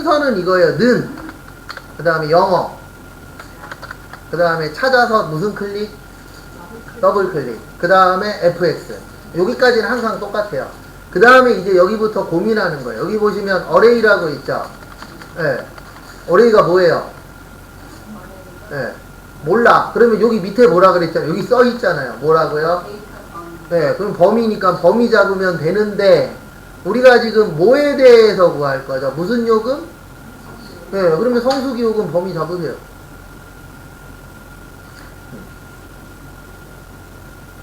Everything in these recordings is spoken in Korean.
순서는 이거예요. 는. 그 다음에 영어. 그 다음에 찾아서 무슨 클릭? 더블 클릭. 그 다음에 fx. 여기까지는 항상 똑같아요. 그 다음에 이제 여기부터 고민하는 거예요. 여기 보시면 어레이라고 있죠. 예. 어레이가 뭐예요? 예. 몰라. 그러면 여기 밑에 뭐라 그랬잖아요. 여기 써 있잖아요. 뭐라고요? 네, 그럼 범위니까 범위 잡으면 되는데 우리가 지금 뭐에 대해서 구할 거죠? 무슨 요금? 네, 그러면 성수기 요금 범위 잡으세요.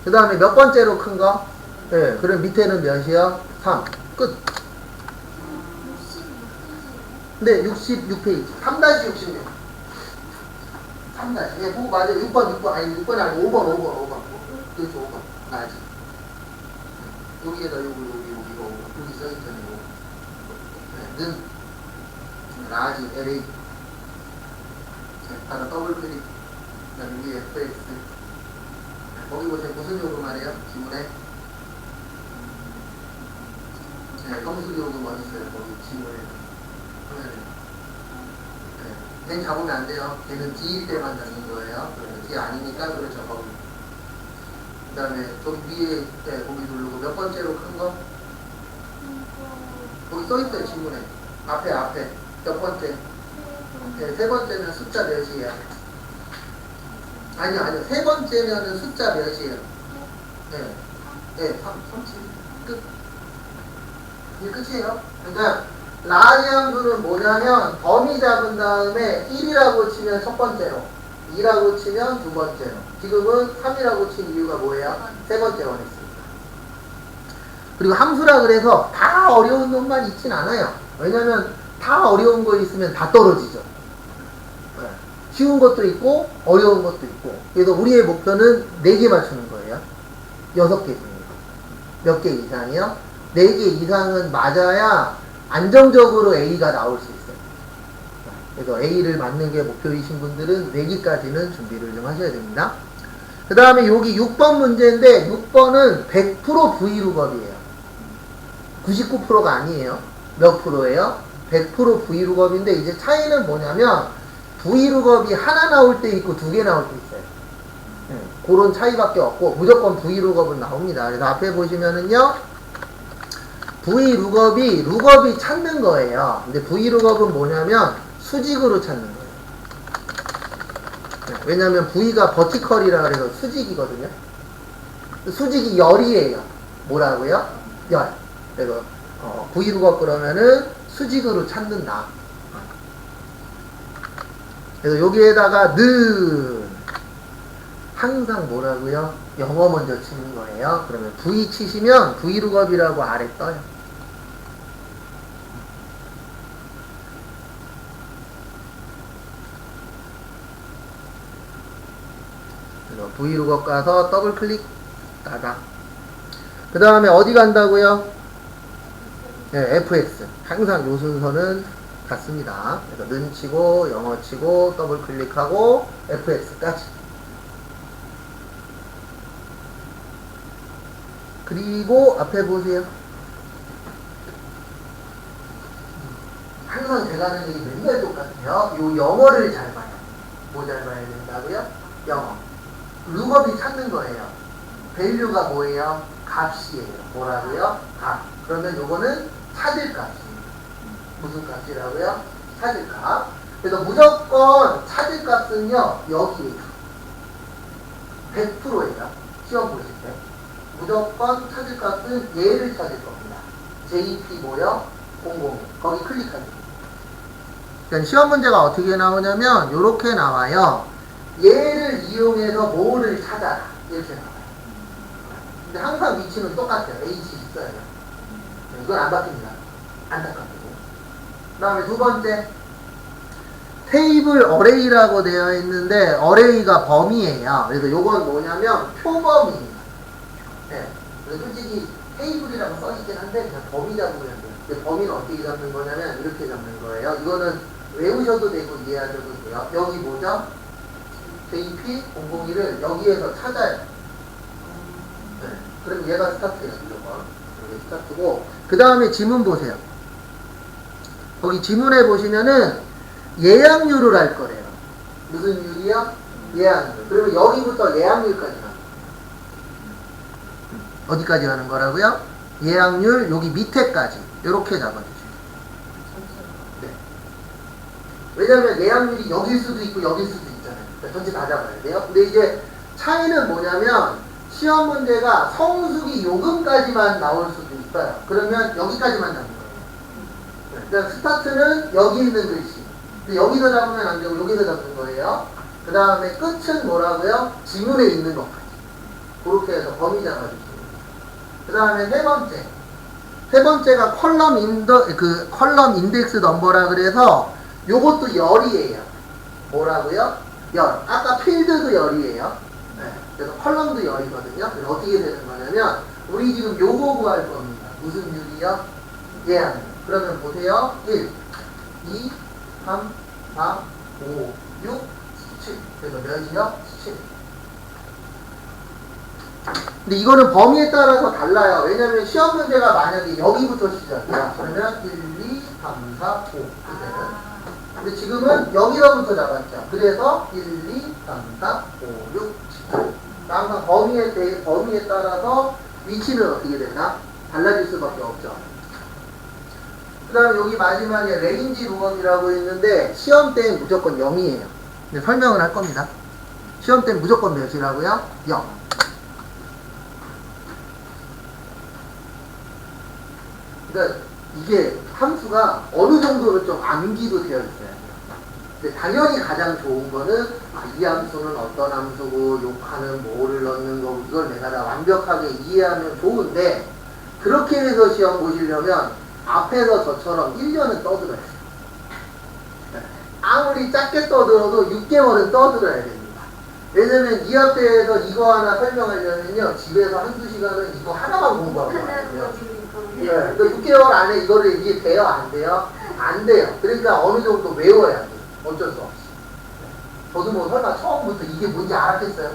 그 다음에 몇 번째로 큰 거? 네, 그럼 밑에는 몇이요? 3. 끝. 네, 66페이지. 3-66. 3. 예, 보고 맞아요. 6번. 아니, 6번 아니고 5번. 그렇죠, 5번. 나지. 여기에다 여기 써있잖아요. 네, 는, 라지, LA. 바로 더블 클릭. 그 다음에 위에 FX. 거기 보세요. 무슨 요금 말이에요? 지문에. 네, 검수 요금 어디 있어요? 거기 지문에. 네. 걔 잡으면 안 돼요. 걔는 D일 때만 잡는 거예요. 그러면 D 아니니까 그렇죠. 거기. 그 다음에 저기 위에 네, 거기 누르고 몇 번째로 큰 거? 거기 써있어요. 지문에. 앞에. 몇 번째? 네, 세 번째는 숫자 몇이에요? 아니요. 세 번째면은 숫자 몇이에요? 네. 네, 37. 끝. 이게 끝이에요. 그러니까, 라지 함수는 뭐냐면, 범위 잡은 다음에 1이라고 치면 첫 번째로, 2라고 치면 두 번째로. 지금은 3이라고 친 이유가 뭐예요? 세 번째로 했습니다. 그리고 함수라 그래서 다 어려운 놈만 있진 않아요. 왜냐면 다 어려운 거 있으면 다 떨어지죠. 쉬운 것도 있고 어려운 것도 있고. 그래서 우리의 목표는 4개 맞추는 거예요. 6개 중에서. 몇 개 이상이요? 4개 이상은 맞아야 안정적으로 A가 나올 수 있어요. 그래서 A를 맞는 게 목표이신 분들은 4개까지는 준비를 좀 하셔야 됩니다. 그 다음에 여기 6번 문제인데 6번은 100% V룩업이에요. 99%가 아니에요. 몇 프로예요? 100% V룩업인데 이제 차이는 뭐냐면 V룩업이 하나 나올 때 있고 2개 나올 때 있어요. 그런 차이밖에 없고 무조건 V룩업은 나옵니다. 그래서 앞에 보시면은요. 룩업이 찾는 거예요. 근데 V룩업은 뭐냐면 수직으로 찾는 거예요. 왜냐면 V가 버티컬이라 그래서 수직이거든요. 수직이 열이에요. 뭐라고요? 열. 그래서 V룩업 그러면은 수직으로 찾는다. 그래서 여기에다가 는 항상 뭐라고요? 영어 먼저 치는 거예요. 그러면 V 치시면 V룩업이라고 아래 떠요. 그래서 V룩업 가서 더블 클릭 따다. 그 다음에 어디 간다고요? 네, FX. 항상 요 순서는 같습니다. 그래서 는 치고 영어 치고 더블 클릭하고 FX까지. 그리고 앞에 보세요. 항상 제가 하는 얘기 맨날 똑같아요. 요 영어를 잘 봐요. 뭐 잘 봐야 된다고요? 영어. 룩업이 찾는 거예요. 밸류가 뭐예요? 값이에요. 뭐라고요? 값. 그러면 요거는 찾을 값입니다. 무슨 값이라고요? 찾을 값. 그래서 무조건 찾을 값은요, 여기에요. 100%예요. 시험 보실 때. 무조건 찾을 값은 얘를 찾을 겁니다. JP 뭐요? 00. 거기 클릭하세요. 그러니까 시험 문제가 어떻게 나오냐면 요렇게 나와요. 얘를 이용해서 뭐를 찾아라. 이렇게 나와요. 근데 항상 위치는 똑같아요. H 있어요. 이건 안 바뀝니다. 안타깝고. 그 다음에 두 번째. 테이블 어레이라고 되어 있는데 어레이가 범위예요. 그래서 요건 뭐냐면 표범위입니다. 네. 솔직히 테이블이라고 써있긴 한데 그냥 범위 잡으면 돼요. 근데 범위는 어떻게 잡는 거냐면 이렇게 잡는 거예요. 이거는 외우셔도 되고 이해하셔도 돼요. 여기 뭐죠? JP001을 여기에서 찾아요. 네. 그럼 얘가 스타트예요. 무조건. 여기 스타트고 그 다음에 지문 보세요. 거기 지문에 보시면은 예약률을 할 거래요. 무슨 율이요? 예약률. 그러면 여기부터 예약률까지 가는 거예요. 어디까지 가는 거라고요? 예약률 여기 밑에까지 이렇게 잡아주세요. 네. 왜냐하면 예약률이 여길 수도 있고 여길 수도 있잖아요. 그러니까 전체 다 잡아야 돼요. 근데 이제 차이는 뭐냐면 시험 문제가 성수기 요금까지만 나올 수도 있어요. 그러면 여기까지만 잡는 거예요. 그러니까 스타트는 여기 있는 글씨. 근데 여기서 잡으면 안 되고 여기서 잡는 거예요. 그 다음에 끝은 뭐라고요? 지문에 있는 것까지. 그렇게 해서 범위 잡아주세요. 그 다음에 세 번째가 컬럼 인덱스 넘버라 그래서 요것도 열이에요. 뭐라고요? 열. 아까 필드도 열이에요. 네. 그래서 컬럼도 열이거든요. 그래서 어떻게 되는 거냐면 우리 지금 요거 구할 겁니다. 무슨 율이요? 예약률. 그러면 보세요. 1, 2, 3, 4, 5, 6, 7. 그래서 몇이요? 17. 근데 이거는 범위에 따라서 달라요. 왜냐면 시험 문제가 만약에 여기부터 시작이야. 그러면 1, 2, 3, 4, 5. 근데 지금은 여기서부터 잡았죠. 그래서 1, 2, 3, 4, 5, 6, 7. 항상 범위에 따라서 위치는 어떻게 되나? 달라질 수밖에 없죠. 그 다음에 여기 마지막에 레인지 루업이라고 있는데 시험 때는 무조건 0이에요. 근데 설명을 할 겁니다. 시험 때는 무조건 몇이라고요? 0. 그러니까 이게 함수가 어느 정도는 좀 암기도 되어 있어요. 근데 당연히 가장 좋은 거는 이 함수는 어떤 함수고 욕하는 뭐를 넣는 거고 이걸 내가 다 완벽하게 이해하면 좋은데 그렇게 해서 시험 보시려면 앞에서 저처럼 1년은 떠들어야 돼요. 아무리 작게 떠들어도 6개월은 떠들어야 됩니다. 왜냐면 이 앞에서 이거 하나 설명하려면요 집에서 한두 시간은 이거 하나만 공부하고 와야 돼요. 예, 그러니까 6개월 안에 이거를 이게 돼요? 안 돼요? 안 돼요. 그러니까 어느 정도 외워야 돼요. 어쩔 수 없이. 저도 뭐 설마 처음부터 이게 뭔지 알았겠어요?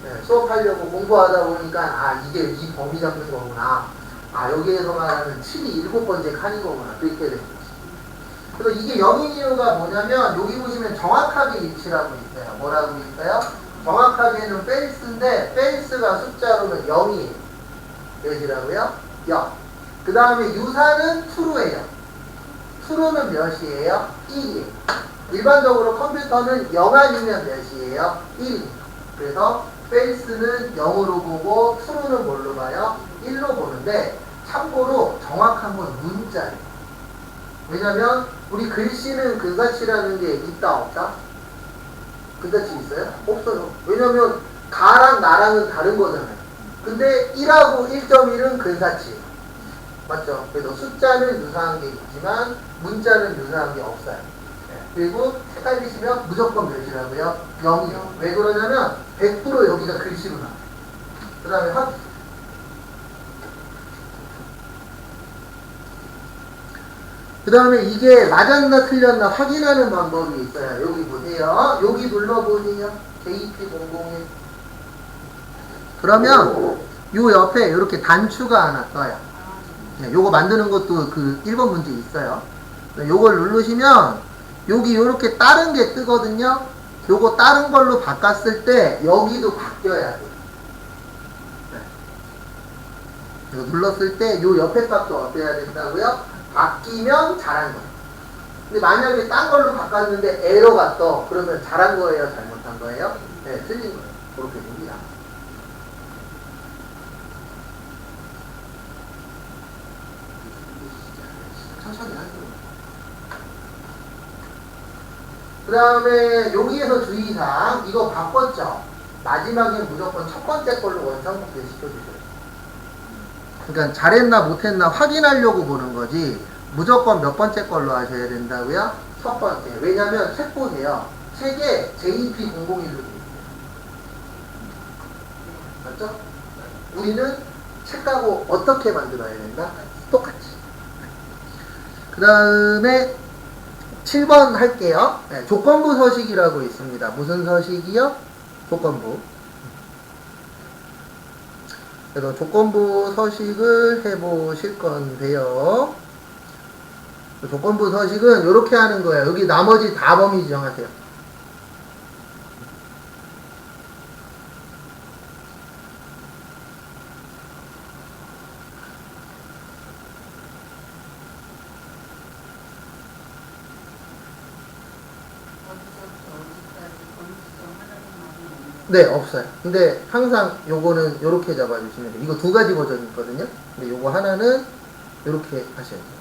네, 수업하려고 공부하다 보니까 이게 이 범위 잡는 거구나. 여기에서 말하는 7이 7번째 칸인 거구나. 그렇게 된 거지. 그래서 이게 0인 이유가 뭐냐면 여기 보시면 정확하게 위치라고 있어요. 뭐라고 있어요? 정확하게는 페이스인데 페이스가 숫자로는 0이에요. 몇이라고요? 0. 그 다음에 유사는 true예요. true는 몇이에요? 1이에요. 일반적으로 컴퓨터는 0 아니면 몇이에요? 1입니다. 그래서 페이스는 0으로 보고 true는 뭘로 봐요? 1로 보는데 참고로 정확한 건 문자예요. 왜냐면 우리 글씨는 근사치라는 게 있다 없다? 근사치 있어요? 없어요. 왜냐면 가랑 나랑은 다른 거잖아요. 근데 1하고 1.1은 근사치. 맞죠? 그래서 숫자는 유사한 게 있지만 문자는 유사한 게 없어요. 그리고 헷갈리시면 무조건 몇이라고요? 0이요. 왜 그러냐면 100% 여기가 글씨로 나와요. 그 다음에 그 다음에 이게 맞았나 틀렸나 확인하는 방법이 있어요. 여기 보세요. 여기 눌러보세요. JP001. 그러면 요 옆에 이렇게 단추가 하나 떠요. 요거 만드는 것도 그 1번 문제 있어요. 요걸 누르시면 여기 요렇게 다른 게 뜨거든요. 요거 다른 걸로 바꿨을 때 여기도 바뀌어야 돼요. 이거 눌렀을 때 요 옆에 값도 어때야 된다고요? 바뀌면 잘한 거예요. 근데 만약에 딴 걸로 바꿨는데 에러가 떠. 그러면 잘한 거예요? 잘못한 거예요? 네, 틀린 거예요. 그렇게 됩니다. 천천히 하세요. 그 다음에 여기에서 주의사항 이거 바꿨죠? 마지막엔 무조건 첫 번째 걸로 원상복귀 시켜주세요. 그러니까 잘했나 못했나 확인하려고 보는 거지 무조건 몇 번째 걸로 하셔야 된다고요? 첫 번째. 왜냐면 책 보세요. 책에 JP001로 되어 있어요. 맞죠? 우리는 책하고 어떻게 만들어야 된다? 똑같이. 그 다음에 7번 할게요. 네, 조건부 서식이라고 있습니다. 무슨 서식이요? 조건부. 그래서 조건부 서식을 해보실 건데요. 조건부 서식은 이렇게 하는 거예요. 여기 나머지 다 범위 지정하세요. 네, 없어요. 근데 항상 요거는 요렇게 잡아주시면 돼요. 이거 두 가지 버전이 있거든요. 근데 요거 하나는 요렇게 하셔야 돼요.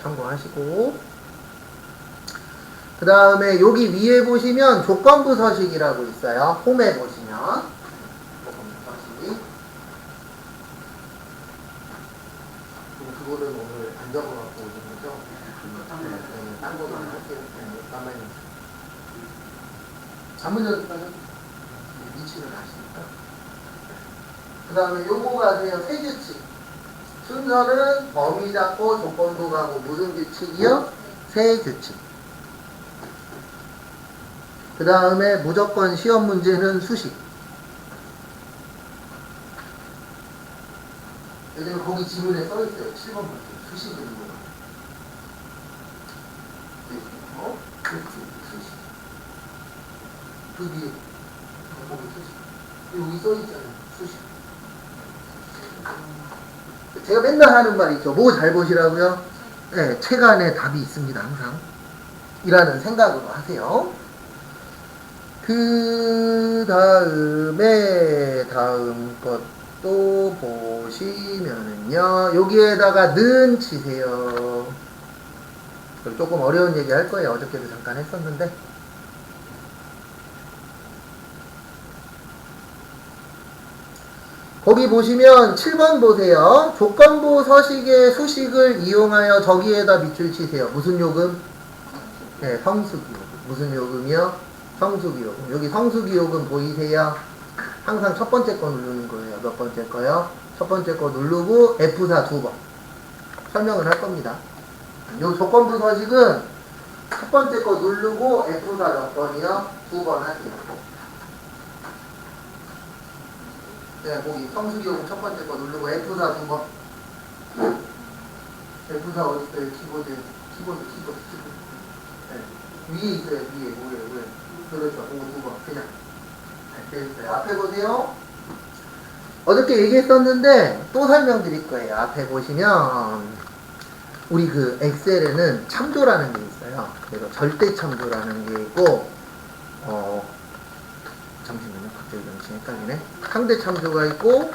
참고하시고, 그 다음에 여기 위에 보시면 조건부 서식이라고 있어요. 홈에 보시면 조건부 서식. 그거는 오늘 안 적어갖고 오신 거죠? 딴 거만 할게요. 가만히. 자문전까지 위치를 아시니까. 그 다음에 요거 가세요. 세 규칙. 순서는 범위 잡고 조건부 가고 무슨 규칙이요? 세 규칙. 그 다음에 무조건 시험 문제는 수식. 왜냐면 거기 지문에 써있어요. 7번 문제. 수식은 뭐야? 수식. 그 위에 거기 수식. 여기 써있잖아요. 수식. 제가 맨날 하는 말 있죠. 뭐 잘 보시라고요? 네, 책 안에 답이 있습니다. 항상. 이라는 생각으로 하세요. 그 다음에 다음 것도 보시면은요. 여기에다가 는 치세요. 조금 어려운 얘기 할 거예요. 어저께도 잠깐 했었는데. 거기 보시면 7번 보세요. 조건부 서식의 수식을 이용하여 저기에다 밑줄 치세요. 무슨 요금? 네, 성수기 요금. 무슨 요금이요? 성수기 요금. 여기 성수기 요금 보이세요? 항상 첫 번째 거 누르는 거예요. 몇 번째 거요? 첫 번째 거 누르고 F4 두 번. 설명을 할 겁니다. 요 조건부 서식은 첫 번째 거 누르고 F4 몇 번이요? 두 번 하세요. 네, 거기 성수기 요금 첫 번째 거 누르고 F4 두 번. F4 어디 있어요? 키보드. 네. 위에 있어요. 위에. 그렇죠. 그거 두 번. 그냥. 네, 됐어요. 앞에 보세요. 어저께 얘기했었는데 또 설명드릴 거예요. 앞에 보시면 우리 그 엑셀에는 참조라는 게 있어요. 그래서 절대 참조라는 게 있고 잠시만요. 갑자기 명칭 헷갈리네. 상대 참조가 있고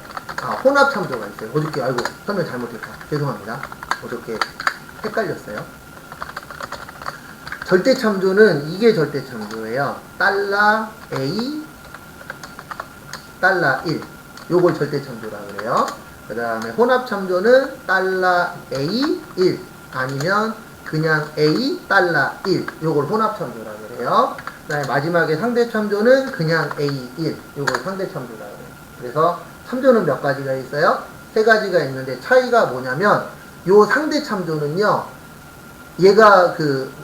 혼합 참조가 있어요. 어저께 아이고 설명 잘못했다. 죄송합니다. 어저께 헷갈렸어요. 절대 참조는 이게 절대 참조예요. 달러 $A 달러 1 요걸 절대 참조라 그래요. 그 다음에 혼합 참조는 달러 $A 1 아니면 그냥 A 달러 1 요걸 혼합 참조라 그래요. 그 다음에 마지막에 상대 참조는 그냥 A 1 요걸 상대 참조라 그래요. 그래서 참조는 몇 가지가 있어요? 세 가지가 있는데 차이가 뭐냐면 요 상대 참조는요. 얘가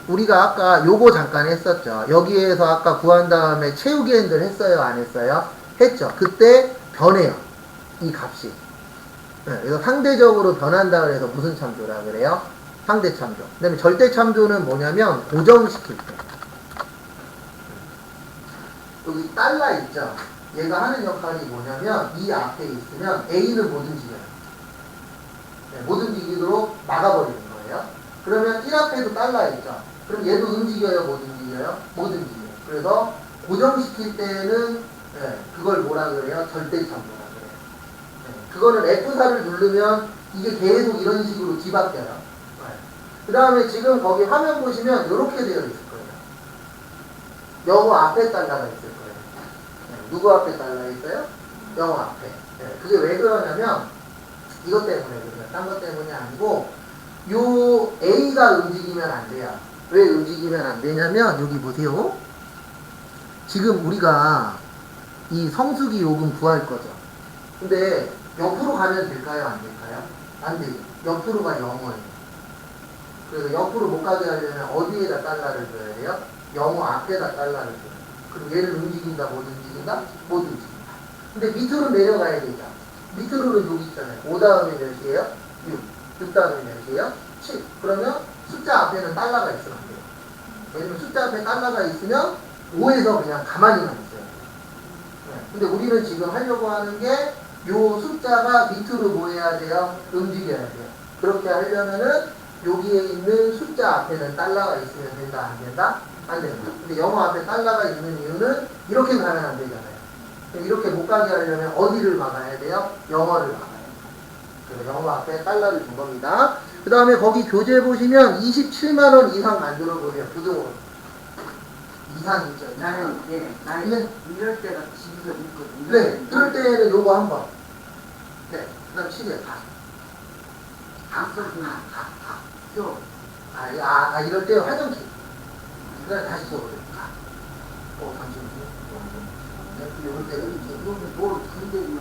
우리가 아까 요거 잠깐 했었죠. 여기에서 아까 구한 다음에 채우기 핸들 했어요? 안 했어요? 했죠. 그때 변해요. 이 값이. 네, 그래서 상대적으로 변한다 그래서 무슨 참조라 그래요? 상대 참조. 그 다음에 절대 참조는 뭐냐면 고정시킬 때. 여기 달러 있죠? 얘가 하는 역할이 뭐냐면 이 앞에 있으면 A는 못 움직여요. 네, 못 움직이도록 막아버리는 거예요. 그러면 1 앞에도 달러 있죠? 그럼 얘도 움직여요? 못 움직여요? 못 움직여요. 그래서 고정시킬 때는 네, 그걸 뭐라 그래요? 절대 참조라 그래요. 네, 그거는 F4를 누르면 이게 계속 이런 식으로 뒤바뀌어요. 네. 그 다음에 지금 거기 화면 보시면 이렇게 되어 있을 거예요. 영어 앞에 달러가 있을 거예요. 네, 누구 앞에 달러 있어요? 영어 앞에. 네, 그게 왜 그러냐면 이것 때문에 그래요. 딴 것 때문이 아니고 요 A가 움직이면 안 돼요. 왜 움직이면 안 되냐면 여기 보세요. 지금 우리가 이 성수기 요금 구할 거죠. 근데 옆으로 가면 될까요? 안 될까요? 안 돼요. 옆으로가 0이에요. 그래서 옆으로 못 가게 하려면 어디에다 달러를 줘야 돼요? 영어 앞에다 달러를 줘요. 그럼 얘를 움직인다, 못 움직인다? 못 움직인다. 근데 밑으로 내려가야 되죠. 밑으로는 6 있잖아요. 5 다음에 몇이에요? 6. 6 다음에 몇이에요? 7. 그러면 숫자 앞에는 달러가 있으면 안 돼요. 왜냐면 숫자 앞에 달러가 있으면 5에서 그냥 가만히만 있어요. 네. 근데 우리는 지금 하려고 하는 게 요 숫자가 밑으로 뭐 해야 돼요? 움직여야 돼요. 그렇게 하려면은 여기에 있는 숫자 앞에는 달러가 있으면 된다, 안 된다? 안 된다. 근데 영어 앞에 달러가 있는 이유는 이렇게 가면 안 되잖아요. 이렇게 못 가게 하려면 어디를 막아야 돼요? 영어를 막아야 돼요. 그래서 영어 앞에 달러를 준 겁니다. 그 다음에 거기 교재 보시면 27만원 이상 만들어 보세요. 부등호. 이상이죠. 나는 네. 이럴 때가 집에서 있거든요. 네. 그럴 때는 요거 한 번. 네. 그 다음 치세요. 이럴 때 화장실. 그 다음에 다시 써보세요. 잠시만요. 네. 이럴 때는 이거는 뭘 근데만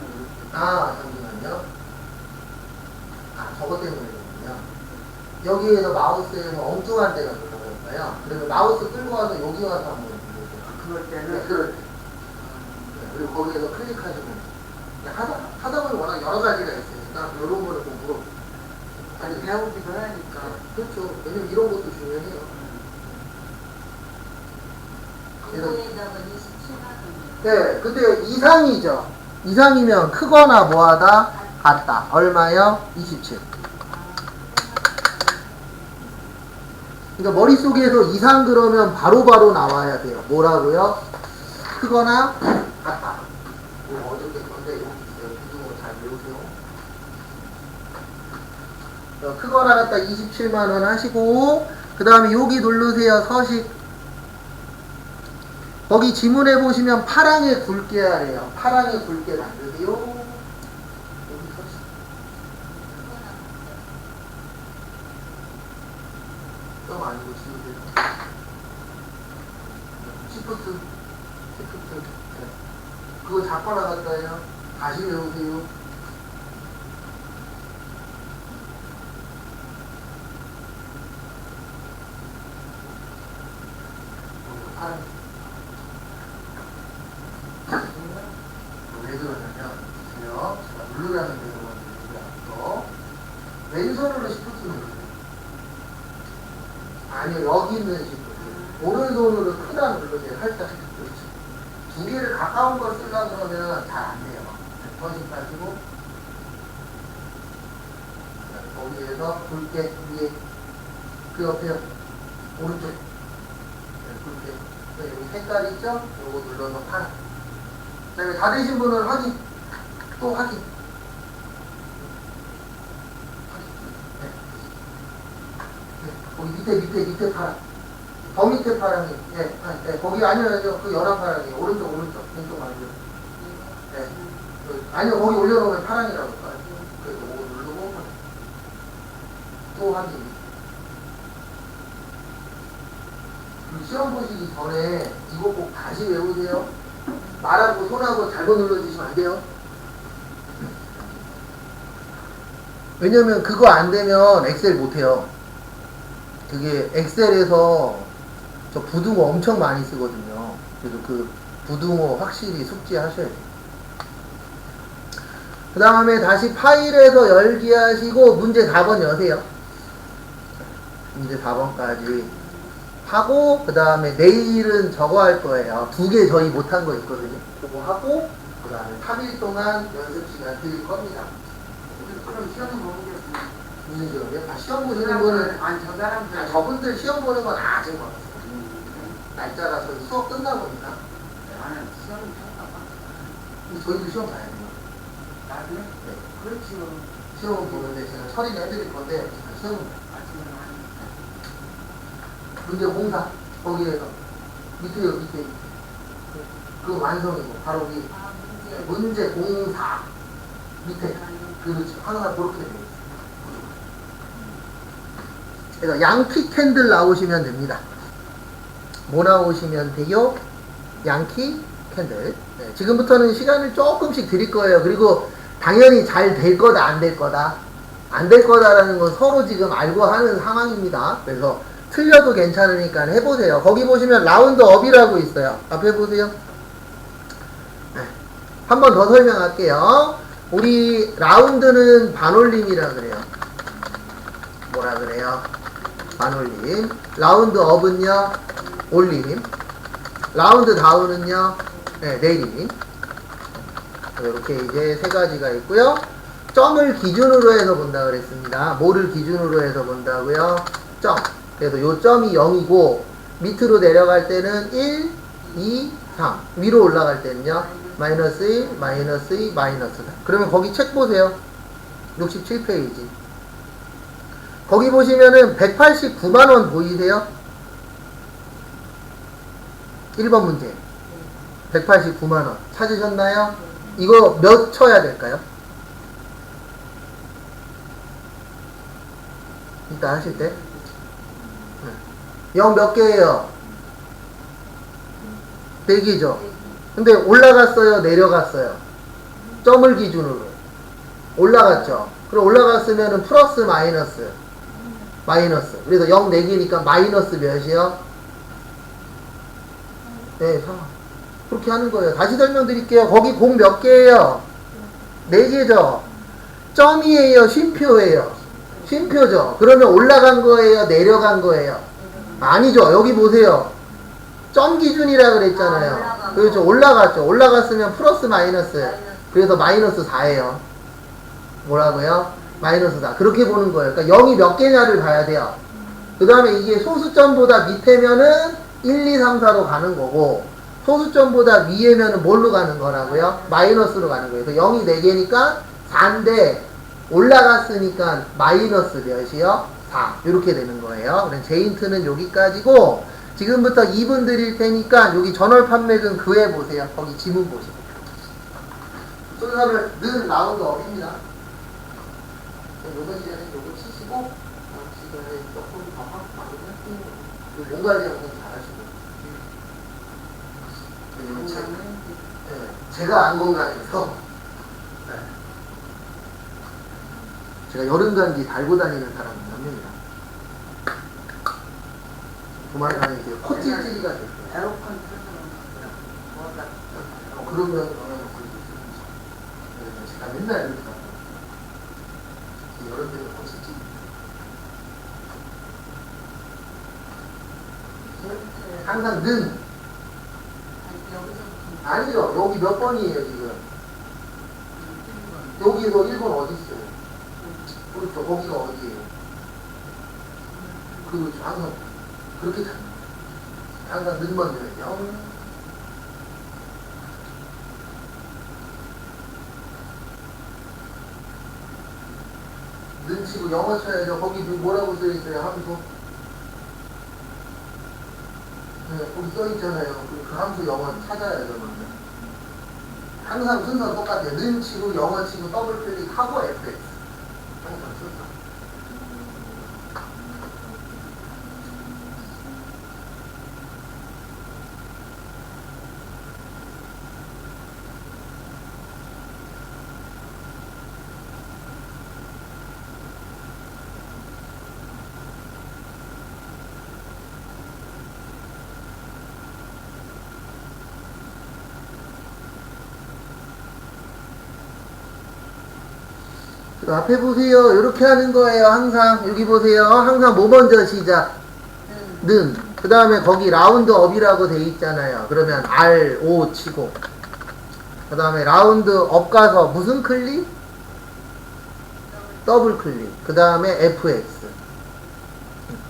잠시만요. 저것 때문이거든요. 여기에서 마우스에서 엉뚱한 데가 들어갈 거예요. 그러면 마우스 끌고 와서 여기 와서 한번 눌러보세요. 그럴 때는 네, 그럴 때. 그리고 거기에서 클릭하시면 하다 보면 워낙 여러 가지가 있으니까 이런 거를 좀 물어보세요. 아니 배우기도 하니까. 그렇죠. 왜냐면 이런 것도 중요해요. 그래서 네, 근데 이상이죠. 이상이면 크거나 뭐하다 같다. 얼마요? 27. 그러니까 머릿속에서 이상 그러면 바로바로 나와야 돼요. 뭐라고요? 크거나 같다. 어저께 건데 여기 있어요. 부등호 잘 외우세요. 크거나 같다 27만원 하시고 그 다음에 여기 누르세요. 서식. 거기 지문에 보시면 파랑에 굵게 하래요. 파랑에 굵게 만드세요. 여기 서식. 좀 아니고 지우세요. 시프트. 네. 그거 잡거나 갔다요. 다시 외우세요. 파랑. 왜 그러냐면, 보세요. 제가 누르라는 대로만 누르지 않고, 왼손으로 시프트 누르세요. 아니요, 여기 있는 시프트. 오른손으로 크다 누르세요. 살짝. 그렇지. 두 개를 가까운 걸 쓰려고 그러면 잘 안 돼요. 더씩 가지고, 거기에서 굵게 위에, 그 옆에 오른쪽. 굵게. 여기 색깔 있죠? 요거 눌러서 파란. 그 다음에 다 되신 분은 확인. 또 확인. 네. 거기 밑에 파랑. 더 밑에 파랑이. 네. 거기 아니요. 그 연한 파랑이에요. 오른쪽. 왼쪽 아니죠. 네. 아니요. 거기 올려놓으면 파랑이라고 할까요? 그래서 이거 누르고 또 확인. 시험 보시기 전에 이거 꼭 다시 외우세요. 말하고 손하고 잘못 눌러주시면 안 돼요. 왜냐면 그거 안 되면 엑셀 못해요. 그게 엑셀에서 저 부등호 엄청 많이 쓰거든요. 그래서 그 부등호 확실히 숙지하셔야 돼요. 그 다음에 다시 파일에서 열기 하시고 문제 4번 여세요. 문제 4번까지 하고 그 다음에 내일은 저거 할 거예요. 2개 저희 못한 거 있거든요. 그거 하고 그 다음에 3일 동안 연습 시간 드릴 겁니다. 그럼 시험 보는 게 무슨 시험이요? 시험 보시는 분은 저 사람들 저분들 시험 보는 건 아직 멀었어요. 날짜가 저희 수업 끝나보니까 나는 시험 쳤나 봐. 저희도 시험 봐야 돼요. 나도 네. 그렇지요. 시험 보는데 제가 처리를 해드릴 건데 시험은 아침에 하니까. 문제 공사 거기에서 밑에 그 완성이고 바로 위 문제 공사 밑에 그렇죠. 항상 그렇게 되어 있어요. 그래서 양키 캔들 나오시면 됩니다. 뭐 나오시면 돼요? 양키 캔들. 네, 지금부터는 시간을 조금씩 드릴 거예요. 그리고 당연히 잘 될 거다 안 될 거다 안 될 거다라는 건 서로 지금 알고 하는 상황입니다. 그래서 틀려도 괜찮으니까 해보세요. 거기 보시면 라운드업이라고 있어요. 앞에 보세요. 네. 한 번 더 설명할게요. 우리 라운드는 반올림이라 그래요. 뭐라 그래요? 반올림. 라운드 업은요? 올림. 라운드 다운은요? 네, 내림. 이렇게 이제 세 가지가 있고요. 점을 기준으로 해서 본다 그랬습니다. 뭐를 기준으로 해서 본다고요? 점. 그래서 요 점이 0이고 밑으로 내려갈 때는 1, 2, 3. 위로 올라갈 때는요. 마이너스 1, 마이너스 2, 마이너스 3. 그러면 거기 책 보세요. 67페이지. 거기 보시면은 189만원 보이세요? 1번 문제. 189만원. 찾으셨나요? 이거 몇 쳐야 될까요? 이따 하실 때? 0 몇 개예요? 100이죠? 근데 올라갔어요? 내려갔어요? 점을 기준으로. 올라갔죠? 그럼 올라갔으면 플러스 마이너스. 마이너스. 그래서 0 4개니까 마이너스 몇이요? 네, 4. 그렇게 하는 거예요. 다시 설명드릴게요. 거기 공 몇 개예요? 4개죠? 점이에요? 쉼표예요? 쉼표죠? 그러면 올라간 거예요? 내려간 거예요? 아니죠. 여기 보세요. 점 기준이라 그랬잖아요. 그렇죠. 올라갔죠. 올라갔으면 플러스 마이너스. 그래서 마이너스 4예요. 뭐라고요? 마이너스 4. 그렇게 보는 거예요. 그러니까 0이 몇 개냐를 봐야 돼요. 그 다음에 이게 소수점보다 밑에면은 1, 2, 3, 4로 가는 거고, 소수점보다 위에면은 뭘로 가는 거라고요? 마이너스로 가는 거예요. 그래서 0이 4개니까 4인데, 올라갔으니까 마이너스 몇이요? 4. 이렇게 되는 거예요. 그럼 제 힌트는 여기까지고, 지금부터 2분 드릴 테니까 여기 전월 판매금 그해 보세요. 거기 지문 보시고. 순서를 늘 라운드 업입니다. 요번 시간에 요거 치시고, 다음 시간에 조금 더 하고 마무리할게요. 몸 관리 영상 잘하시고. 제가 안 건강해서. 제가 여름 감기 달고 다니는 사람은 한 명이라. 조만간에 이제 코 찔찔이가 될 거예요. 에어컨 틀어서 그러면 영향을 걸릴 수 있죠. 제가 맨날 이렇게 하고. 여름 되면 코 찔찔. 항상 는. 아니죠. 여기 몇 번이에요, 지금? 여기에서 1번 어디 있어요? 그렇죠. 거기가 어디예요? 그렇죠. 항상 그렇게 잡는 거예요. 항상 능만 되면요. 는 치고 영어 쳐야죠. 거기 뭐라고 써있어요? 함수? 네, 거기 써있잖아요. 그 함수 영어 찾아야죠. 먼저. 항상 순서 똑같아요. 는 치고 영어 치고 더블 클릭하고 fx. 항상 순서. 앞에 보세요. 이렇게 하는 거예요. 항상 여기 보세요. 항상 뭐 먼저 시작? 는. 그 다음에 거기 라운드 업이라고 돼 있잖아요. 그러면 R, O 치고 그 다음에 라운드 업 가서 무슨 클릭? 더블 클릭. 그 다음에 FX.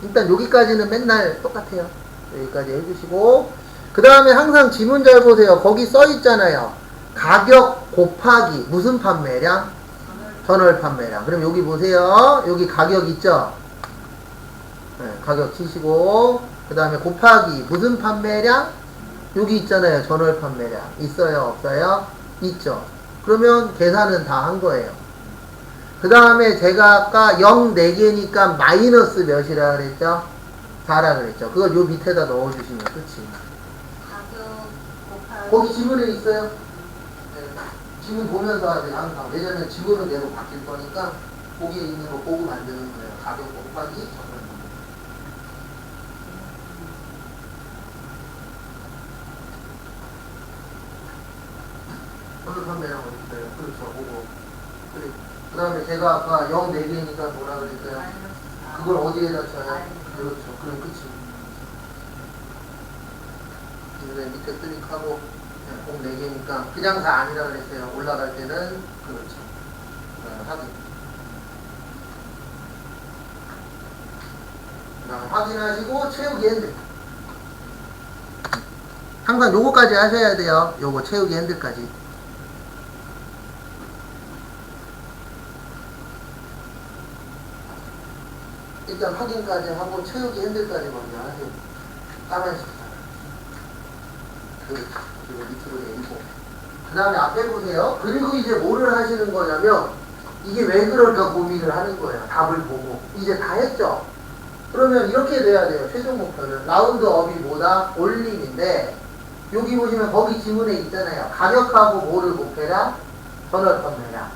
일단 여기까지는 맨날 똑같아요. 여기까지 해주시고 그 다음에 항상 지문 잘 보세요. 거기 써 있잖아요. 가격 곱하기 무슨 판매량? 전월 판매량. 그럼 여기 보세요. 여기 가격 있죠? 네, 가격 치시고 그 다음에 곱하기 무슨 판매량? 여기 있잖아요. 전월 판매량. 있어요? 없어요? 있죠. 그러면 계산은 다 한 거예요. 그 다음에 제가 아까 0 4개니까 마이너스 몇이라 그랬죠? 4라 그랬죠. 그걸 요 밑에다 넣어주시면 끝이. 가격 곱하기 거기 지문에 있어요? 네. 지문 보면서 하세요. 항상. 왜냐면 지문은 계속 바뀔 거니까 거기에 있는 거 보고 만드는 거예요. 가격 곱하기 전월. 전월 판매량 어디 있어요? 그렇죠. 보고. 그래. 그 다음에 제가 아까 0 4개니까 뭐라 그랬어요? 그걸 어디에다 쳐요? 그렇죠. 그럼 끝이. 이제 밑에 클릭하고 공 4개니까 그냥 4 아니라 그랬어요. 올라갈 때는 그렇죠. 확인. 그 다음에 확인하시고 채우기 핸들. 항상 요거까지 하셔야 돼요. 요거 채우기 핸들까지. 일단 확인까지 하고 채우기 핸들까지 먼저 하세요. 까만색 하나. 그리고 밑으로 내리고. 그 다음에 앞에 보세요. 그리고 이제 뭐를 하시는 거냐면 이게 왜 그럴까 고민을 하는 거예요. 답을 보고. 이제 다 했죠? 그러면 이렇게 돼야 돼요. 최종 목표는. 라운드업이 뭐다? 올림인데 여기 보시면 거기 지문에 있잖아요. 가격하고 뭐를 목표라? 전월 판매량.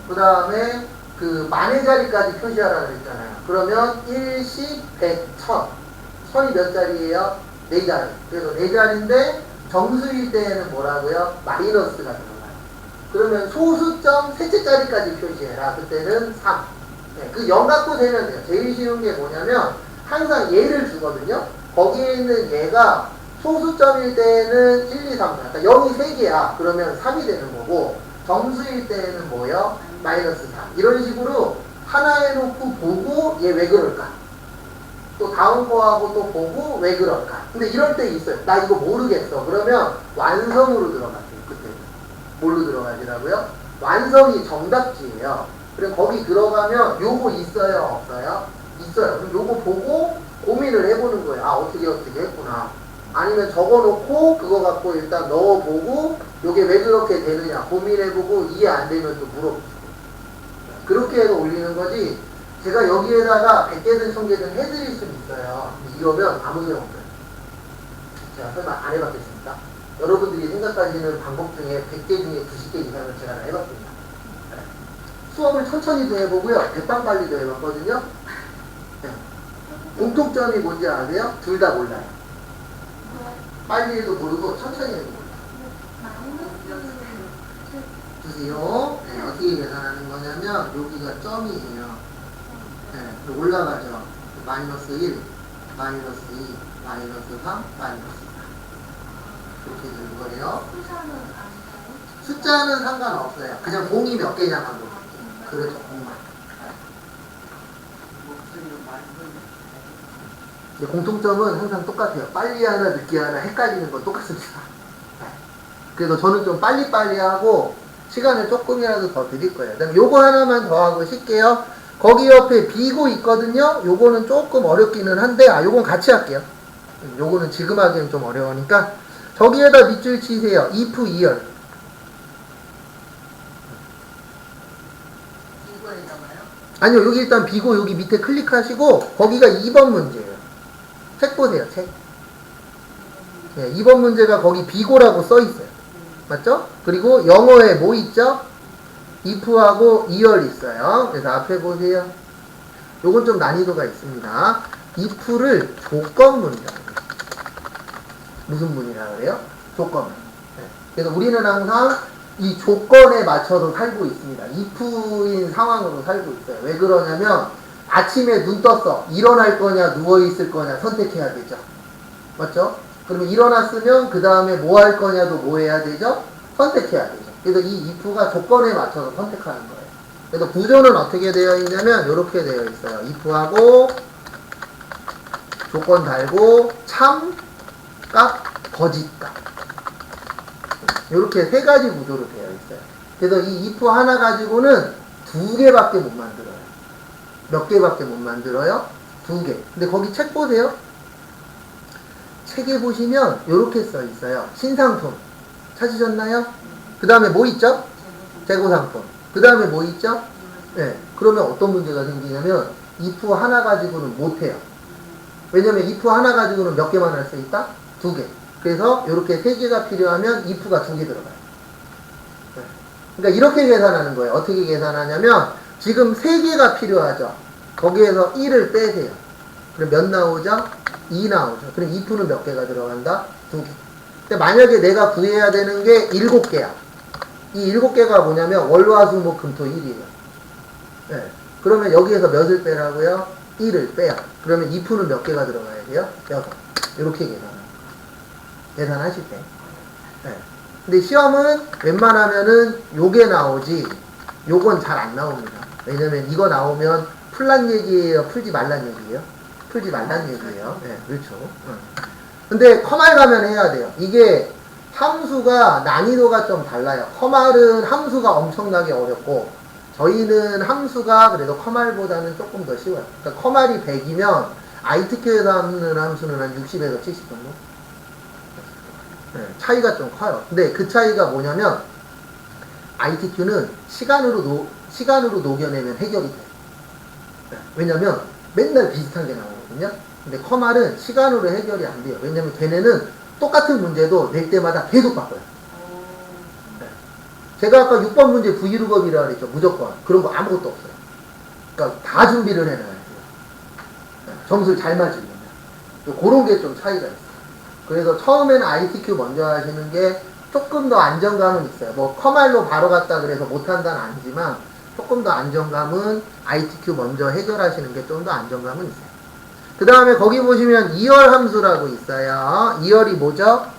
그 다음에 그 만의 자리까지 표시하라고 그랬잖아요. 그러면 1, 10, 100, 1000. 1000이 몇 자리예요? 4자리. 그래서 4자리인데 정수일 때에는 뭐라고요? 마이너스가 들어가요. 그러면 소수점 셋째 자리까지 표시해라. 그때는 3. 네, 그 0 갖고 되면 돼요. 제일 쉬운 게 뭐냐면 항상 얘를 주거든요. 거기에 있는 얘가 소수점일 때는 1, 2, 3. 그러니까 0이 3개야. 그러면 3이 되는 거고 정수일 때는 뭐요? 마이너스 3. 이런 식으로 하나 해놓고 보고 얘 왜 그럴까? 또 다음 거하고 또 보고 왜 그럴까? 근데 이럴 때 있어요. 나 이거 모르겠어. 그러면 완성으로 들어갈게요. 그때 뭘로 들어가시라고요? 완성이 정답지예요. 그럼 거기 들어가면 요거 있어요? 없어요? 있어요. 그럼 요거 보고 고민을 해보는 거예요. 아 어떻게 했구나. 아니면 적어놓고 그거 갖고 일단 넣어보고 요게 왜 그렇게 되느냐 고민해보고 이해 안 되면 또 물어보고 그렇게 해서 올리는 거지. 제가 여기에다가 100개든 1000개든 해드릴 수는 있어요. 이러면 아무 소용 없어요. 제가 설마 안 해봤겠습니까? 여러분들이 생각하시는 방법 중에 100개 중에 90개 이상을 제가 다 해봤습니다. 수업을 천천히도 해보고요. 백방빨리도 해봤거든요. 네. 공통점이 뭔지 아세요? 둘 다 몰라요. 빨리 해도 모르고 천천히 해도 몰라요. 보세요. 네, 어떻게 계산하는 거냐면 여기가 점이에요. 네, 올라가죠. 마이너스 1, 마이너스 2, 마이너스 3, 마이너스 4 이렇게 되는 거예요. 숫자는 상관없어요. 그냥 공이 몇 개냐만 보면 그렇죠. 공만. 공통점은 항상 똑같아요. 빨리 하나 늦게 하나 헷갈리는 건 똑같습니다. 그래서 저는 좀 빨리빨리 하고 시간을 조금이라도 더 드릴 거예요. 그다음에 요거 하나만 더 하고 쉴게요. 거기 옆에 비고 있거든요. 요거는 조금 어렵기는 한데 요건 같이 할게요. 요거는 지금 하기엔 좀 어려우니까 저기에다 밑줄 치세요. if 2열. 아니요, 여기 일단 비고 여기 밑에 클릭하시고 거기가 2번 문제예요. 책 보세요, 책. 네, 2번 문제가 거기 비고라고 써 있어요. 맞죠? 그리고 영어에 뭐 있죠? if하고 2열 있어요. 그래서 앞에 보세요. 요건 좀 난이도가 있습니다. if를 조건문이라고 해요. 무슨 문이라 그래요? 조건문. 네. 그래서 우리는 항상 이 조건에 맞춰서 살고 있습니다. if인 상황으로 살고 있어요. 왜 그러냐면 아침에 눈 떴어. 일어날 거냐 누워있을 거냐 선택해야 되죠. 맞죠? 그러면 일어났으면 그 다음에 뭐 할 거냐도 뭐 해야 되죠? 선택해야 되죠. 그래서 이 if가 조건에 맞춰서 선택하는 거예요. 그래서 구조는 어떻게 되어 있냐면 이렇게 되어 있어요. if하고 조건 달고 참, 값, 거짓값 이렇게 세 가지 구조로 되어 있어요. 그래서 이 if 하나 가지고는 2개밖에 못 만들어요. 몇 개밖에 못 만들어요? 2개. 근데 거기 책 보세요. 책에 보시면 이렇게 써 있어요. 신상품 찾으셨나요? 그 다음에 뭐 있죠? 재고상품. 그 다음에 뭐 있죠? 네. 그러면 어떤 문제가 생기냐면 if 하나 가지고는 못해요. 왜냐면 if 하나 가지고는 몇 개만 할 수 있다? 2개. 그래서 이렇게 3개가 필요하면 if가 2개 들어가요. 네. 그러니까 이렇게 계산하는 거예요. 어떻게 계산하냐면 지금 3개가 필요하죠. 거기에서 1을 빼세요. 그럼 몇 나오죠? 2 나오죠. 그럼 if는 몇 개가 들어간다? 2개. 근데 만약에 내가 구해야 되는 게 7개야. 이 7개가 뭐냐면 월화수목금토 일이에요. 네. 그러면 여기에서 몇을 빼라고요? 1을 빼요. 그러면 if는 몇 개가 들어가야 돼요? 6. 이렇게 계산하실 때. 네. 근데 시험은 웬만하면은 요게 나오지 요건 잘 안 나옵니다. 왜냐면 이거 나오면 풀란 얘기예요? 풀지 말란 얘기예요? 풀지 말란 얘기예요. 네, 그렇죠. 근데 커말 가면 해야 돼요. 이게 함수가 난이도가 좀 달라요. 커말은 함수가 엄청나게 어렵고 저희는 함수가 그래도 커말보다는 조금 더 쉬워요. 그러니까 커말이 100이면 ITQ에서 하는 함수는 한 60에서 70 정도? 네, 차이가 좀 커요. 근데 그 차이가 뭐냐면 ITQ는 시간으로 녹여내면 해결이 돼요. 네, 왜냐면 맨날 비슷한 게 나오거든요. 근데 커말은 시간으로 해결이 안 돼요. 왜냐면 걔네는 똑같은 문제도 낼 때마다 계속 바꿔요. 네. 제가 아까 6번 문제 브이루겁이라 그랬죠. 무조건. 그런 거 아무것도 없어요. 그러니까 다 준비를 해놔야 돼요. 네, 점수를 잘 맞으려면. 그런 게 좀 차이가 있어요. 그래서 처음에는 ITQ 먼저 하시는 게 조금 더 안정감은 있어요. 뭐 커말로 바로 갔다 그래서 못한다는 아니지만 조금 더 안정감은 ITQ 먼저 해결하시는 게 좀 더 안정감은 있어요. 그 다음에 거기 보시면 2열 함수라고 있어요. 2열이 뭐죠?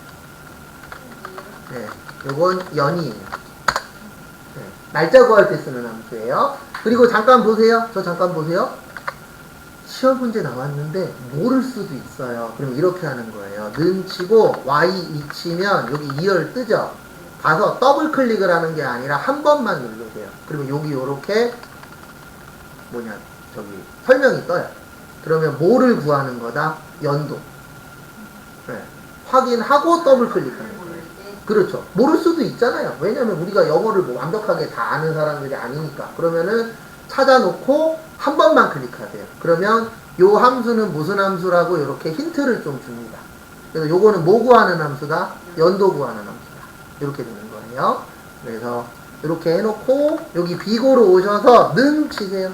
네, 요건 연이에요. 네, 날짜 구할 때 쓰는 함수예요. 그리고 잠깐 보세요. 저 잠깐 보세요. 시험 문제 나왔는데 모를 수도 있어요. 그럼 이렇게 하는 거예요. 는 치고 y2 치면 여기 2열 뜨죠? 가서 더블 클릭을 하는 게 아니라 한 번만 누르세요. 그러면 여기 요렇게 설명이 떠요. 그러면 뭐를 구하는 거다? 연도. 네. 확인하고 더블 클릭하는 거예요. 그렇죠. 모를 수도 있잖아요. 왜냐면 우리가 영어를 뭐 완벽하게 다 아는 사람들이 아니니까. 그러면은 찾아놓고 한 번만 클릭하세요. 그러면 요 함수는 무슨 함수라고 이렇게 힌트를 좀 줍니다. 그래서 요거는 뭐 구하는 함수다? 연도 구하는 함수다. 이렇게 되는 거예요. 그래서 이렇게 해놓고 여기 비고로 오셔서 는 치세요.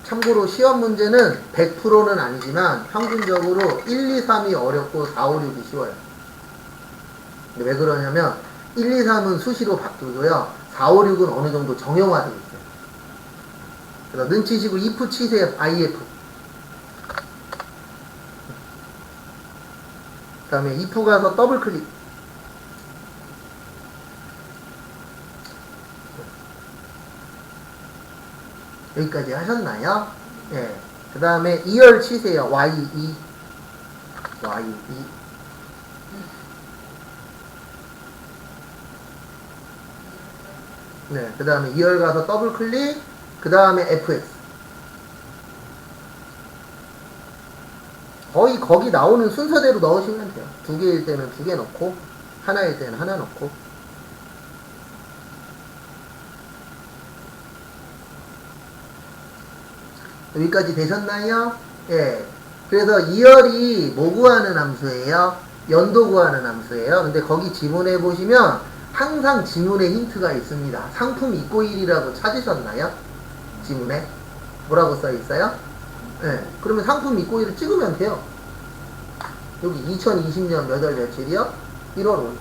참고로 시험 문제는 100%는 아니지만 평균적으로 1, 2, 3이 어렵고 4, 5, 6이 쉬워요. 근데 왜 그러냐면 1, 2, 3은 수시로 바꾸고요. 4, 5, 6은 어느 정도 정형화되어 있어요. 그래서 는 치시고 if 치세요. if. 그 다음에 if 가서 더블 클릭. 여기까지 하셨나요? 예. 그 다음에 2열 치세요. y2. y2. 네. 그 다음에 2열 가서 더블 클릭. 그 다음에 fx. 거의 거기 나오는 순서대로 넣으시면 돼요. 2개일 때는 2개 넣고, 하나일 때는 하나 넣고. 여기까지 되셨나요? 예. 그래서 2열이 뭐 구하는 함수예요? 연도 구하는 함수예요. 근데 거기 지문에 보시면 항상 지문에 힌트가 있습니다. 상품 입고 1이라고 찾으셨나요? 지문에? 뭐라고 써 있어요? 예. 그러면 상품 입고 1을 찍으면 돼요. 여기 2020년 몇 월 며칠이요? 1월 5일.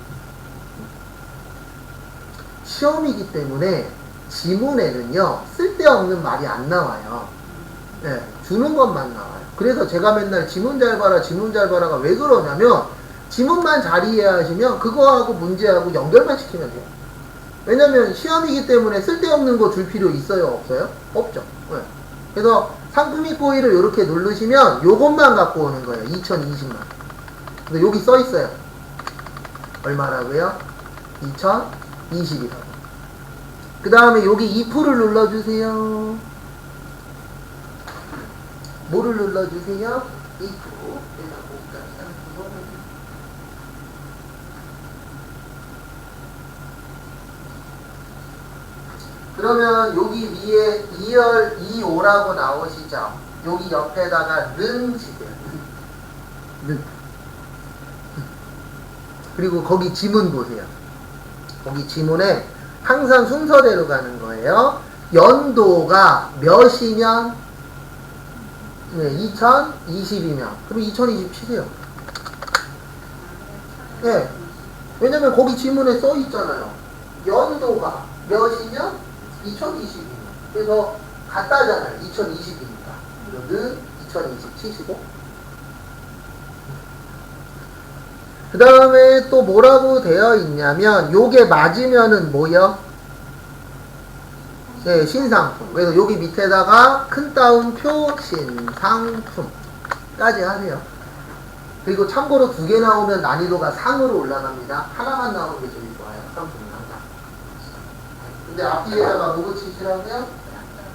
시험이기 때문에 지문에는요, 쓸데없는 말이 안 나와요. 네, 주는 것만 나와요. 그래서 제가 맨날 지문 잘 봐라, 지문 잘 봐라가 왜 그러냐면 지문만 잘 이해하시면 그거하고 문제하고 연결만 시키면 돼요. 왜냐면 시험이기 때문에 쓸데없는 거 줄 필요 있어요? 없어요? 없죠. 네. 그래서 상품 입고 1을 이렇게 누르시면 요것만 갖고 오는 거예요. 2020만. 근데 여기 써 있어요. 얼마라고요? 2020이라고. 그 다음에 여기 if를 눌러주세요. 뭐를 눌러주세요? if. 그러면 여기 위에 2열 2,5라고 나오시죠? 여기 옆에다가 는 치세요. 는. 그리고 거기 지문 보세요. 거기 지문에 항상 순서대로 가는 거예요. 연도가 몇이면? 네, 2020이면. 그럼 2020 치세요. 예. 왜냐면 거기 지문에 써 있잖아요. 연도가 몇이냐? 2022년. 그래서 같다잖아요. 2020이니까. 는 2020 치시고. 그 다음에 또 뭐라고 되어 있냐면, 요게 맞으면은 뭐요? 네, 신상품. 그래서 여기 밑에다가 큰 따옴표 신상품까지 하세요. 그리고 참고로 2개 나오면 난이도가 상으로 올라갑니다. 하나만 나오는 게 제일 좋아요. 상품은 항상. 근데 앞뒤에다가 뭐 붙이시라고요?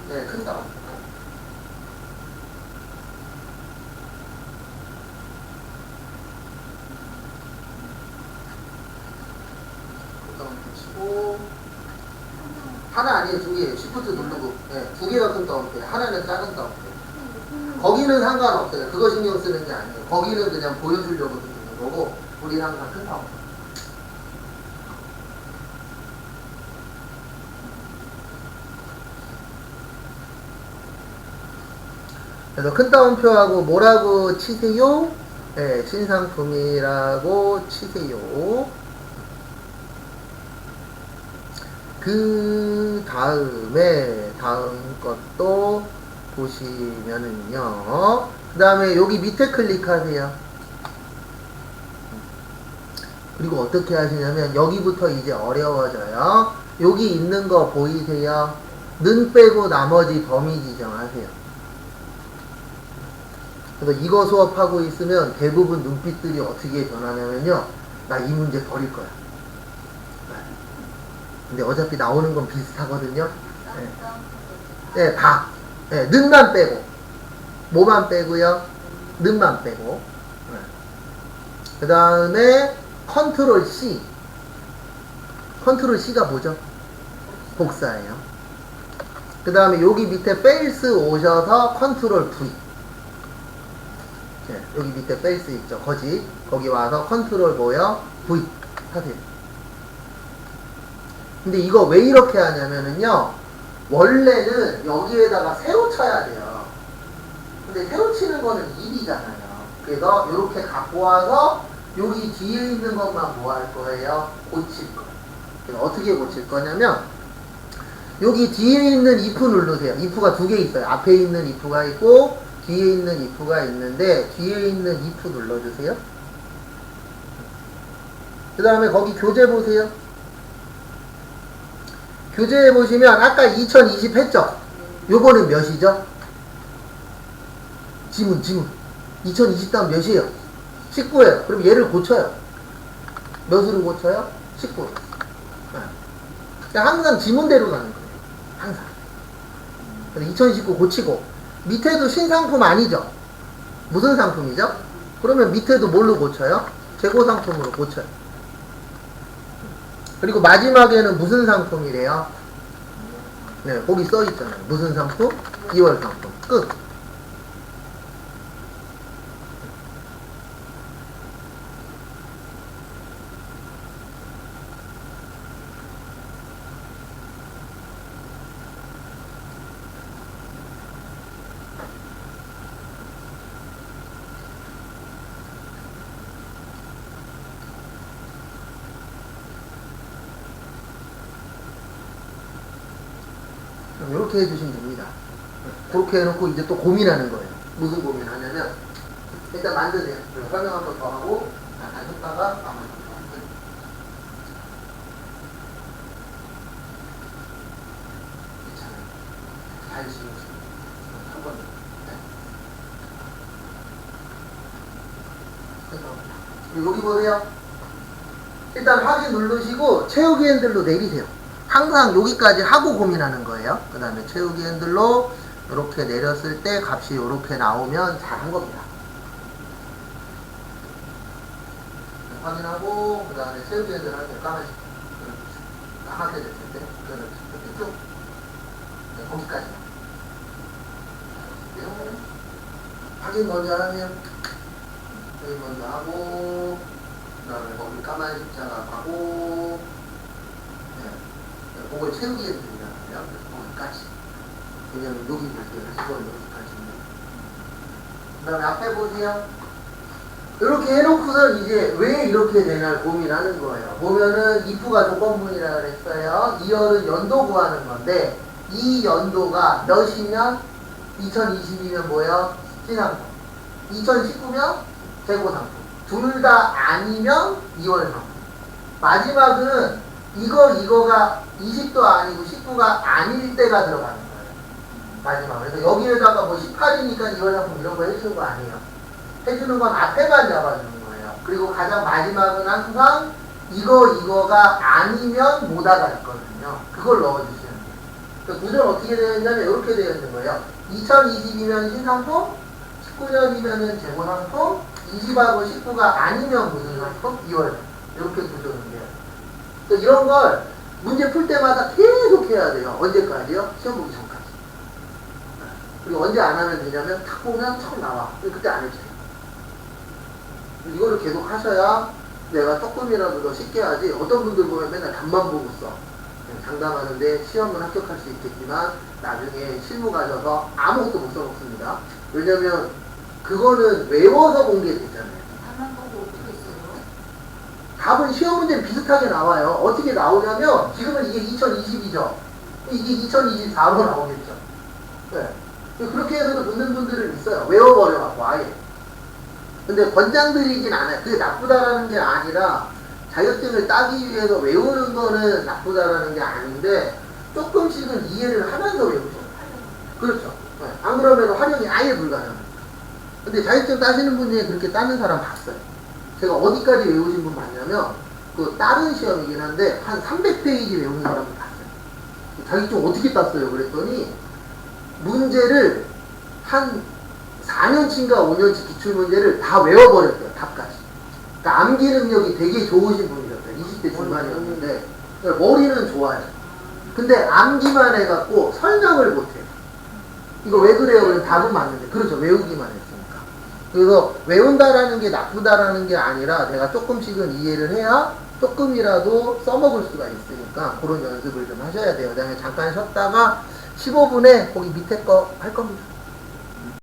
네, 큰 따옴표. 큰 따옴표 치고. 하나 아니에요, 2개예요. 시프트 누르고. 네, 2개가 큰 따옴표예요. 하나는 작은 따옴표. 거기는 상관없어요. 그거 신경 쓰는 게 아니에요. 거기는 그냥 보여주려고 쓰는 거고, 우리는 항상 큰 따옴표. 그래서 큰 따옴표하고 뭐라고 치세요? 네, 신상품이라고 치세요. 그 다음에 다음 것도 보시면은요. 그 다음에 여기 밑에 클릭하세요. 그리고 어떻게 하시냐면 여기부터 이제 어려워져요. 여기 있는 거 보이세요? 는 빼고 나머지 범위 지정하세요. 그래서 이거 수업하고 있으면 대부분 눈빛들이 어떻게 변하냐면요. 나 이 문제 버릴 거야. 근데 어차피 나오는 건 비슷하거든요. 네, 네 다. 네, 는만 빼고. 뭐만 빼고요? 는만 빼고. 네. 그 다음에 컨트롤 C. 컨트롤 C가 뭐죠? 복사예요. 그 다음에 여기 밑에 페일스 오셔서 컨트롤 V. 네, 여기 밑에 페일스 있죠. 거기 와서 컨트롤 뭐요? V 하세요. 근데 이거 왜 이렇게 하냐면은요. 원래는 여기에다가 세로 쳐야 돼요. 근데 세로 치는 거는 일이잖아요. 그래서 이렇게 갖고 와서 여기 뒤에 있는 것만 뭐 할 거예요? 고칠 거예요. 그래서 어떻게 고칠 거냐면 여기 뒤에 있는 if 누르세요. if가 2개 있어요. 앞에 있는 if가 있고 뒤에 있는 if가 있는데 뒤에 있는 if 눌러주세요. 그 다음에 거기 교재 보세요. 교재에 보시면 아까 2020 했죠? 요거는 몇이죠? 지문 2020 다음 몇이에요? 19예요. 그럼 얘를 고쳐요. 몇으로 고쳐요? 19. 네. 항상 지문대로 가는 거예요. 항상. 그래서 2019 고치고 밑에도 신상품 아니죠? 무슨 상품이죠? 그러면 밑에도 뭘로 고쳐요? 재고 상품으로 고쳐요. 그리고 마지막에는 무슨 상품이래요? 네, 거기 써 있잖아요. 무슨 상품? 2월 상품. 끝. 이렇게 해주시면 됩니다. 그렇게 해놓고 이제 또 고민하는 거예요. 무슨 고민하냐면 일단 만드세요. 설명 한 번 더 하고 잠깐 했다가 마무리 좀 할게요. 괜찮아요. 잘 지우시면 한 번. 네. 여기 보세요. 일단 확인 누르시고 채우기 핸들로 내리세요. 항상 여기까지 하고 고민하는 거예요. 그 다음에 채우기 핸들로 이렇게 내렸을 때 값이 이렇게 나오면 잘한 겁니다. 확인하고 그 다음에 채우기 핸들 하세요. 까만색 하게 됐을 때 이쪽 네, 거기까지 확인 먼저 하면 확인 먼저 하고 그 다음에 거기 까만 십자가 가고 그걸 채우기 해드리잖아요. 그래서 거기까지. 왜냐면 여기 볼게요. 이건 여기까지입니다. 그 다음에 앞에 보세요. 이렇게 해놓고선 이제 왜 이렇게 되나 고민하는 거예요. 보면은 if가 조건문이라 그랬어요. 2열은 연도 구하는 건데 이 연도가 몇이면 2022면 뭐예요? 신상품. 2019면 재고상품. 둘 다 아니면 2월 상품. 마지막은 이거가 20도 아니고 19가 아닐 때가 들어가는 거예요. 마지막. 그래서 여기에다가 뭐 18이니까 2월 상품 이런 거 해주는 거 아니에요. 해주는 건 앞에만 잡아주는 거예요. 그리고 가장 마지막은 항상 이거가 아니면 뭐다가 있거든요. 그걸 넣어주시면 돼요. 그러니까 구조는 어떻게 되어 있냐면 이렇게 되어 있는 거예요. 2022년 신상품, 19년이면은 재고상품, 20하고 19가 아니면 무슨 상품? 2월. 이렇게 구조는 돼요. 그러니까 이런 걸 문제 풀 때마다 계속 해야 돼요. 언제까지요? 시험 보기 전까지. 그리고 언제 안 하면 되냐면 탁 보면 처음 나와. 그때 안 해주세요. 이거를 계속 하셔야 내가 조금이라도 더 쉽게 하지. 어떤 분들 보면 맨날 답만 보고 써. 장담하는데 시험은 합격할 수 있겠지만 나중에 실무 가셔서 아무것도 못 써먹습니다. 왜냐면 그거는 외워서 본 게 되잖아요. 하는 거고 어떻게 써요? 답은 시험 문제는 비슷하게 나와요. 어떻게 나오냐면 지금은 이게 2020이죠. 이게 2024로 나오겠죠. 네. 그렇게 해서도 붙는 분들은 있어요. 외워버려갖고 아예. 근데 권장드리진 않아요. 그게 나쁘다라는 게 아니라 자격증을 따기 위해서 외우는 거는 나쁘다라는 게 아닌데 조금씩은 이해를 하면서 외우죠. 그렇죠. 네. 안 그러면 활용이 아예 불가능합니다. 근데 자격증 따시는 분 중에 그렇게 따는 사람 봤어요. 제가 어디까지 외우신 분 봤냐면 그 다른 시험이긴 한데 한 300페이지 외우는 사람을 봤어요. 자격증 어떻게 땄어요? 그랬더니 문제를 한 4년치인가 5년치 기출문제를 다 외워버렸어요. 답까지. 그러니까 암기 능력이 되게 좋으신 분이셨어요. 20대 중반이었는데 머리는 좋아요. 근데 암기만 해갖고 설명을 못해요. 이거 왜 그래요? 그럼 답은 맞는데. 그렇죠. 외우기만 했으니까. 그래서 외운다라는 게 나쁘다라는 게 아니라 내가 조금씩은 이해를 해야 조금이라도 써먹을 수가 있으니까 그런 연습을 좀 하셔야 돼요. 그다음에 잠깐 쉬었다가 15분에 거기 밑에 거 할 겁니다.